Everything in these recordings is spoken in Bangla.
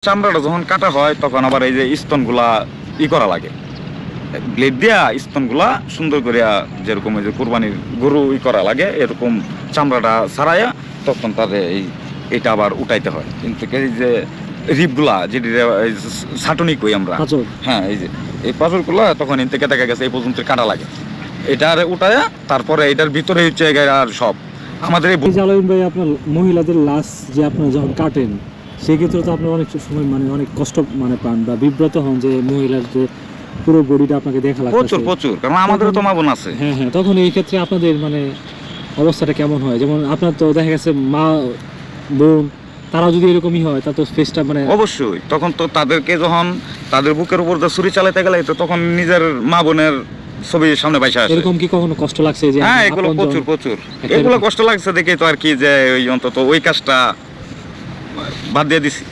চামড়াটা যখন কাটা হয় তখন আবার এই যে স্তনগুলা করা লাগে, ব্লেড দিয়া স্তনগুলা সুন্দর করে যেরকম ওই যে কোরবানির গরু করা লাগে এরকম চামড়াটা ছাড়াইয়া তখন তাদের এটা আবার উঠাইতে হয়। কিন্তু এই যে রিপগুলা যেটি ছাটনি কই আমরা, হ্যাঁ এই যে এই পাথরগুলা তখন এন থেকে দেখা গেছে এই পর্যন্ত কাটা লাগে, এটা আর উঠাইয়া তারপরে এটার ভিতরে হচ্ছে আর সব আমাদের এই আলামিন ভাই, আপনার মহিলাদের লাশ যে আপনারা যখন কাটেন সেক্ষেত্রে তো আপনি অনেক সময় মানে অনেক কষ্ট মানে পান বা বিব্রত হন যে মহিলার যে পুরো বডিটা আপনাকে দেখা লাগছে। প্রচুর প্রচুর, কারণ আমাদেরও তো মা বোন আছে। হ্যাঁ হ্যাঁ, তখন এই ক্ষেত্রে আপনাদের মানে অবস্থাটা কেমন হয়? যেমন আপনার তো দেখা গেছে মা বোন তারা যদি এরকমই হয় তা তো ফেসটা মানে অবশ্যই তখন তো তাদেরকে যখন তাদের বুকের উপর ছুরি চালাতে গেলে তো তখন নিজের মা বোনের ছবি সামনে বাইসা আসে। এরকম কি কখনো কষ্ট লাগছে যে? হ্যাঁ, এগুলো প্রচুর প্রচুর, এগুলো কষ্ট লাগছে দেখে তো আর কি যে ওই অন্তত ওই কাজটা বাদ দিয়ে দিছি।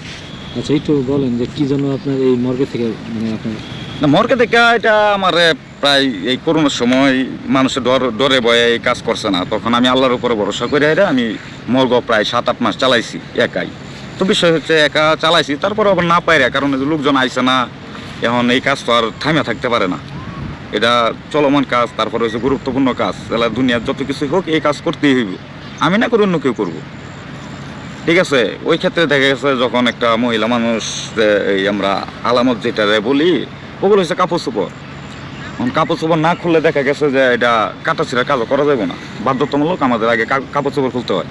আচ্ছা, একটু বলেন যে কি জন্য আপনার এই মর্গে থেকে মানে আপনার না, মর্গে থেকে এটা আমার প্রায় এই করোনার সময় মানুষের ডরে ভয়ে এই কাজ করছে না, তখন আমি আল্লাহর উপরে ভরসা করে আমি মর্গ প্রায় 7-8 মাস চালাইছি একাই। তো বিষয় হচ্ছে একা চালাইছি, তারপরে আবার না পাইরা কারণ লোকজন আইসে না, এখন এই কাজ তো আর থামিয়া থাকতে পারে না, এটা চলমান কাজ, তারপরে হচ্ছে গুরুত্বপূর্ণ কাজ, তাহলে দুনিয়ার যত কিছু হোক এই কাজ করতেই হইব, আমি না করে অন্য কেউ করবো। ঠিক আছে, ওই ক্ষেত্রে দেখা গেছে যখন একটা মহিলা মানুষ এই আমরা আলামত যেটা বলি ওগুলো হচ্ছে কাপড় চোপড়, এখন কাপড় চোপড় না খুললে দেখা গেছে যে এটা কাটা ছিঁড়ার কাজও করা যাবে না, বাধ্যতামূলক আমাদের আগে কাপড় চোপড় খুলতে হয়।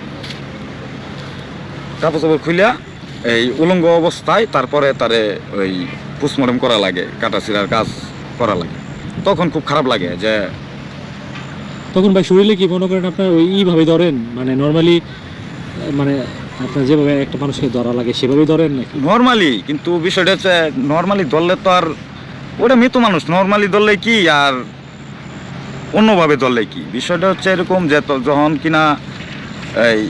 কাপড় চোপড় খুলিয়া এই উলঙ্গ অবস্থায় তারপরে তারে ওই পোস্টমর্টম করা লাগে, কাটা ছিঁড়ার কাজ করা লাগে, তখন খুব খারাপ লাগে যে তখন ভাই শরীরে কি মনে করেন আপনার ওই এইভাবে ধরেন মানে নর্মালি মানে আপনার যেভাবে একটা মানুষকে ধরা লাগে সেভাবেই ধরেন নাকি? নর্মালি, কিন্তু বিষয়টা হচ্ছে নর্মালি ধরলে তো আর ওটা মৃত মানুষ, নর্মালি ধরলে কি আর অন্যভাবে ধরলে কি, বিষয়টা হচ্ছে এরকম যে যখন কিনা এই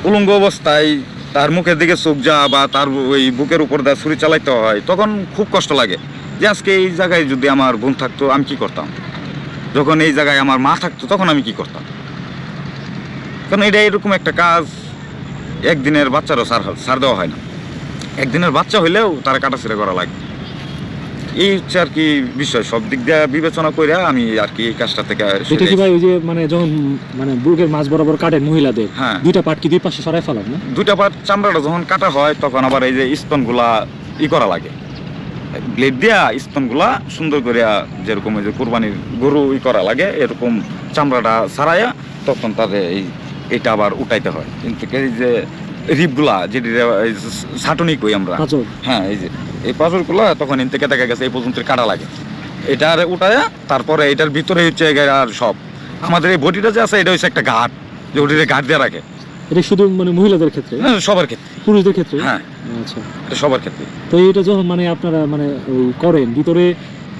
উলঙ্গ অবস্থায় তার মুখের দিকে চোখ যা বা তার ওই বুকের উপর দিয়ে ছুরি চালাইতে হয় তখন খুব কষ্ট লাগে যে আজকে এই জায়গায় যদি আমার বোন থাকতো আমি কি করতাম, যখন এই জায়গায় আমার মা থাকতো তখন আমি কি করতাম, কারণ এটা এরকম একটা কাজ একদিনের বাচ্চারও ছাড় দেওয়া হয় না, একদিনের বাচ্চা হইলেও তারা কাটাছিড়া করা লাগে, এই হচ্ছে আর কি বিষয়, সব দিক দিয়ে বিবেচনা করে আমি আর কি এই কাজটা থেকে এটা কি ভাই ওই যে মানে যখন মানে বুকের মাঝ বরাবর কাটেন মহিলাদের, হ্যাঁ দুইটা পার্ট কি দুই পাশে সরাই ফেলান না? দুইটা পার্ট চামড়াটা যখন কাটা হয় তখন আবার এই যে স্তনগুলা করা লাগে, ব্লেড দিয়া স্তনগুলা সুন্দর করে যেরকম ওই যে কোরবানির গরু করা লাগে এরকম চামড়াটা ছাড়াইয়া তখন তাদের এটা আবার উঠাইতে হয়। কিন্তু এই যে রিপগুলা যেটি ছাটনি কই আমরা, হ্যাঁ এই যে এই পাথরগুলা তখন এন থেকে দেখা গেছে এই পর্যন্ত কাটা লাগে, এটা আর উঠাইয়া তারপরে এটার ভিতরে হচ্ছে আর সব আমাদের এই বডিটা যে আছে এটা হচ্ছে একটা ঘাট, যে ওটিতে ঘাট দিয়ে রাখে। এটা শুধু মানে মহিলাদের ক্ষেত্রে? সবার ক্ষেত্রে, পুরুষদের ক্ষেত্রে? হ্যাঁ আচ্ছা, এটা সবার ক্ষেত্রে। তো এটা যখন মানে আপনারা মানে ওই করেন ভিতরে,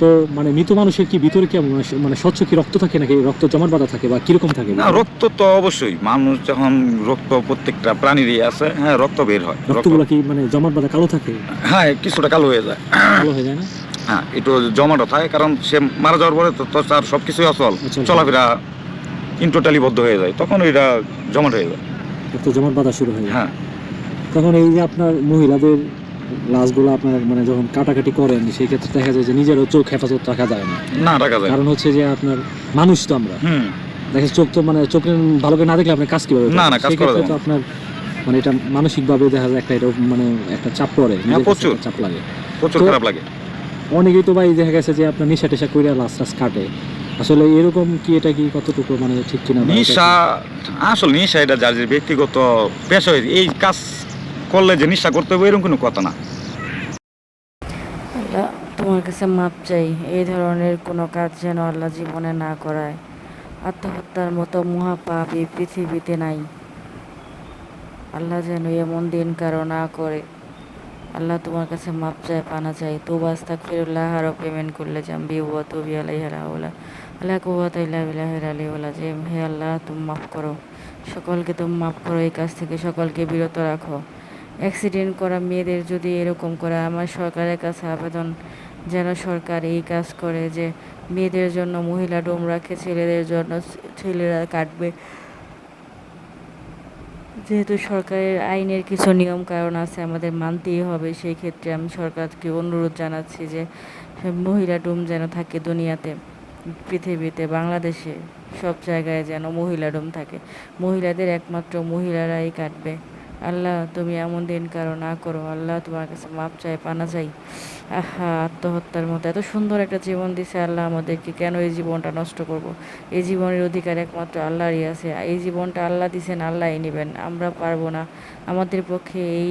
তো মানে মৃত মানুষের কি ভিতরে কি মানে স্বচ্ছ কি রক্ত থাকে নাকি রক্ত জমাট বাঁধা থাকে বা কিরকম থাকে? না, রক্ত তো অবশ্যই, মানুষ যখন রক্ত প্রত্যেকটা প্রাণীরই আছে, হ্যাঁ রক্ত বের হয়। রক্তগুলো কি মানে জমাট বাঁধা কালো থাকে? হ্যাঁ, কিছুটা কালো হয়ে যায়। কালো হয়ে যায় না? হ্যাঁ, একটু জমাটও থাকে, কারণ সে মারা যাওয়ার পরে তো তার সব কিছুই অচল, চলাফেরা ইনটোটালি বদ্ধ হয়ে যায়, তখন এটা জমাট হয়ে যায়, রক্ত জমাট বাঁধা শুরু হয়। হ্যাঁ, তখন এই যে আপনার মহিলাদের লাশগুলো আপনার মানে যখন কাটাকাটি করেন সেই ক্ষেত্রে দেখা যায় যে নিজেরও চোখ হেফাজত রাখা যায় না, না রাখা যায়, কারণ হচ্ছে যে আপনার মানুষ তো আমরা, দেখেন চোখ তো মানে চোখে ভালো করে না দেখলে আপনি কাজ কিভাবে? না কাজ করা যায় তো আপনার মানে এটা মানসিকভাবে দেখা যায় একটা এটা মানে একটা চাপ পড়ে, প্রচুর চাপ লাগে, প্রচুর খারাপ লাগে। অনেকেই তো ভাই দেখা গেছে যে আপনার নেশা টেশা করে লাশ টাশ কাটে, আসলে এরকম কি এটা কি কতটুকু মানে ঠিক কিনা? নেশা আসলে নেশা এটা যার ব্যক্তিগত পেশা, এই কাজ করলে যে নেশা করতে হবে এরকম কোনো কথা না। আল্লাহ তোমার কাছে মাপ চাই, এই ধরনের কোনো কাজ যেন আল্লাহ জীবনে না করায়। আত্মহত্যার মতো মহাপাপ এই পৃথিবীতে নাই, আল্লাহ যেন এমন দিন কারো না করে। আল্লাহ তোমার কাছে মাপ চাই, পানা চাই। তুবা আস্তাগফিরুল্লাহ আরও পেমেন্ট করলে জাম্বি ওয়া তুবি আলাইহি লাউলা আল্লাহ কুওয়াতা ইল্লা বিল্লাহিল আলিয়্যিল আযীম। হে আল্লাহ, তুমি মাফ করো, সকলকে তুমি মাফ করো, এই কাজ থেকে সকলকে বিরত রাখো। অ্যাক্সিডেন্ট করা মেয়েদের যদি এরকম করে, আমার সরকারের কাছে আবেদন যেন সরকার এই কাজ করে যে মেয়েদের জন্য মহিলা ডোম রাখে, ছেলেদের জন্য ছেলেরা কাটবে। যেহেতু সরকারের আইনের কিছু নিয়ম কানুন আছে, আমাদের মানতেই হবে। সেই ক্ষেত্রে আমি সরকারকে অনুরোধ জানাচ্ছি যে মহিলা ডোম যেন থাকে দুনিয়াতে, পৃথিবীতে, বাংলাদেশে, সব জায়গায় যেন মহিলা ডোম থাকে। মহিলাদের একমাত্র মহিলারাই কাটবে। আল্লাহ, তুমি এমন দিন কারো না করো। আল্লাহ, তোমার কাছে মাপ চাই, পানা চাই। আহা, আত্মহত্যার মতো এত সুন্দর একটা জীবন দিছে আল্লাহ আমাদেরকে, কেন এই জীবনটা নষ্ট করব? এই জীবনের অধিকার একমাত্র আল্লাহরই আছে। এই জীবনটা আল্লাহ দিছেন, আল্লাহই নেবেন, আমরা পারবো না। আমাদের পক্ষে এই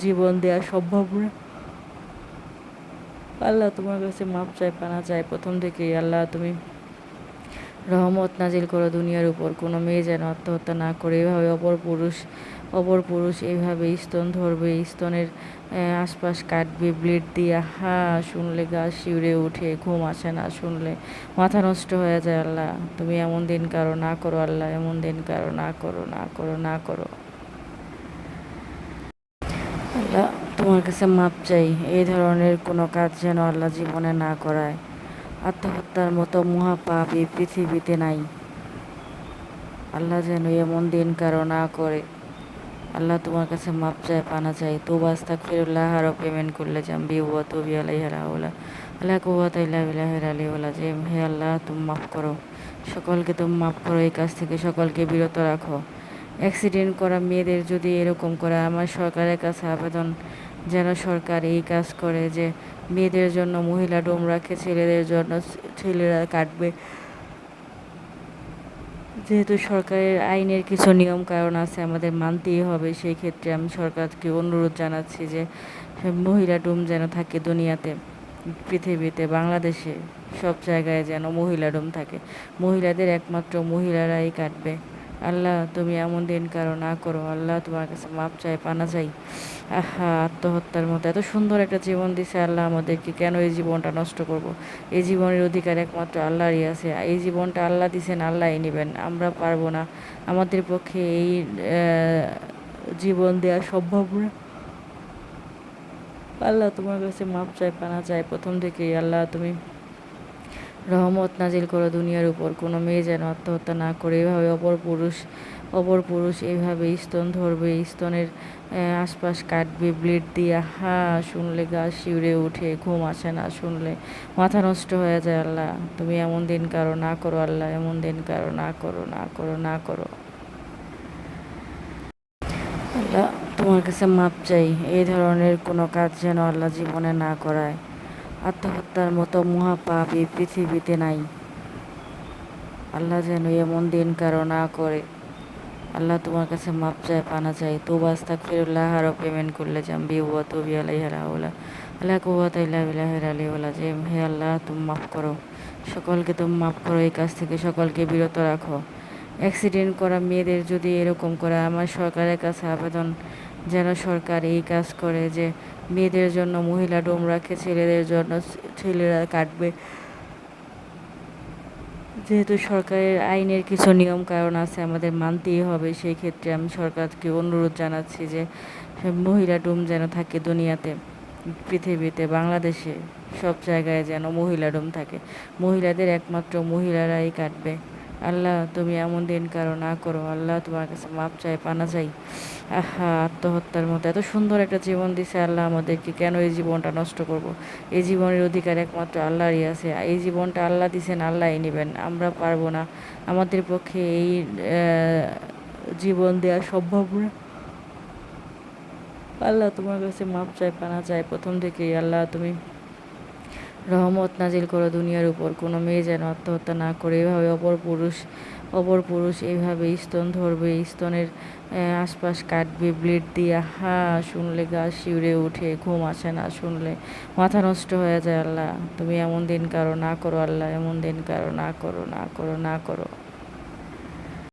জীবন দেওয়া সম্ভব না। আল্লাহ, তোমার কাছে মাপ চাই, পানা চাই প্রথম থেকেই। আল্লাহ, তুমি রহমত নাজিল করো দুনিয়ার উপর। কোনো মেয়ে যেন আত্মহত্যা না করে এভাবে অপর পুরুষ এইভাবে স্তন ধরবে, স্তনের আশপাশ কাটবে ব্লেড দিয়ে। হা, শুনলে গা শিউরে উঠে, ঘুম আসে না, শুনলে মাথা নষ্ট হয়ে যায়। আল্লাহ, তুমি এমন দিন কারো না করো। আল্লাহ, এমন দিন কারো না করো, না করো, না করো। আল্লাহ, তোমার কাছে মাপ চাই। এই ধরনের কোনো কাজ যেন আল্লাহ জীবনে না করায়। আত্মহত্যার মতো মহাপাপ এই পৃথিবীতে নাই। আল্লাহ যেন এমন দিন কারো না করে। আল্লাহ, তোমার কাছে মাপ চাই, পানা চাই। তওবা আস্তাগফিরুল্লাহ আরও পেমেন্ট করলে জাম্বি ওয়া তুবি আলাইহি লা হাওলা ওয়ালা কুওয়াতা ইল্লা বিল্লাহিল আলিয়্যিল আযীম। হে আল্লাহ, তুমি মাফ করো, সকলকে তুমি মাফ করো, এই কাজ থেকে সকলকে বিরত রাখো। অ্যাক্সিডেন্ট করা মেয়েদের যদি এরকম করে, আমার সরকারের কাছে আবেদন যেন সরকার এই কাজ করে যে মেয়েদের জন্য মহিলা ডোম রাখে, ছেলেদের জন্য ছেলেরা কাটবে। যেহেতু সরকারের আইনের কিছু নিয়ম কানুন আছে, আমাদের মানতেই হবে। সেই ক্ষেত্রে আমি সরকারকে অনুরোধ জানাচ্ছি যে মহিলা ডোম যেন থাকে দুনিয়াতে, পৃথিবীতে, বাংলাদেশে, সব জায়গায় যেন মহিলা ডোম থাকে। মহিলাদের একমাত্র মহিলারাই কাটবে। আল্লাহ, তুমি এমন দিন কারো না করো। আল্লাহ, তোমার কাছে মাপ চাই, পানা চাই। আহা, আত্মহত্যার মতো এত সুন্দর একটা জীবন দিছে আল্লাহ আমাদেরকে, কেন এই জীবনটা নষ্ট করব? এই জীবনের অধিকার একমাত্র আল্লাহরই আছে। এই জীবনটা আল্লাহ দিছেন, আল্লাহই নেবেন, আমরা পারবো না। আমাদের পক্ষে এই জীবন দেওয়া সম্ভব না। আল্লাহ, তোমার কাছে মাপ চাই, পানা চাই প্রথম থেকেই। আল্লাহ, তুমি রহমত নাজিল করো দুনিয়ার উপর। কোনো মেয়ে যেন আত্মহত্যা না করে এভাবে অপর পুরুষ এইভাবে স্তন ধরবে, স্তনের আশপাশ কাটবে ব্লেড দিয়ে। হা, শুনলে গা শিউরে উঠে, ঘুম আসে না, শুনলে মাথা নষ্ট হয়ে যায়। আল্লাহ, তুমি এমন দিন কারো না করো। আল্লাহ, এমন দিন কারো না করো, না করো, না করো। আল্লাহ, তোমার কাছে মাপ চাই। এই ধরনের কোনো কাজ যেন আল্লাহ জীবনে না করায়। আত্মহত্যার মতো মহাপাপ এই পৃথিবীতে নাই। আল্লাহ যেন এমন দিন কারো না করে। আল্লাহ, তোমার কাছে মাপ চাই, পানা চাই। তওবা আস্তাগফিরুল্লাহ আরও পেমেন্ট করলে জাম্বি ওয়া তুবি আলাইহি লা হাওলা ওয়ালা কুওয়াতা ইল্লা বিল্লাহিল আলিয়্যিল আযীম। হে আল্লাহ, তুমি মাফ করো, সকলকে তুমি মাফ করো, এই কাজ থেকে সকলকে বিরত রাখো। অ্যাক্সিডেন্ট করা মেয়েদের যদি এরকম করে, আমার সরকারের কাছে আবেদন যেন সরকার এই কাজ করে যে মেয়েদের জন্য মহিলা ডোম রাখে, ছেলেদের জন্য ছেলেরা কাটবে। যেহেতু সরকারের আইনের কিছু নিয়ম কানুন আছে, আমাদের মানতেই হবে। সেই ক্ষেত্রে আমি সরকারকে অনুরোধ জানাচ্ছি যে মহিলা ডোম যেন থাকে দুনিয়াতে, পৃথিবীতে, বাংলাদেশে, সব জায়গায় যেন মহিলা ডোম থাকে। মহিলাদের একমাত্র মহিলারাই কাটবে। আল্লাহ, তুমি এমন দিন কারো না করো। আল্লাহ, তোমার কাছে মাপ চাই, পানা চাই। আহা, আত্মহত্যার মতো এত সুন্দর একটা জীবন দিছে আল্লাহ আমাদেরকে, কেন এই জীবনটা নষ্ট করব? এই জীবনের অধিকার একমাত্র আল্লাহরই আছে। এই জীবনটা আল্লাহ দিছেন, আল্লাহই নেবেন, আমরা পারবো না। আমাদের পক্ষে এই জীবন দেওয়া সম্ভব না। আল্লাহ, তোমার কাছে মাপ চাই, পানা চাই প্রথম থেকেই। আল্লাহ, তুমি রহমত নাজিল করো দুনিয়ার উপর। কোনো মেয়ে যেন আত্মহত্যা না করে এভাবে অপর পুরুষ এইভাবে স্তন ধরবে, স্তনের আশপাশ কাটবে ব্লেড দিয়ে। হা, শুনলে গা শিউরে উঠে, ঘুম আসে না, শুনলে মাথা নষ্ট হয়ে যায়। আল্লাহ, তুমি এমন দিন কারো না করো। আল্লাহ, এমন দিন কারো না করো, না করো, না করো।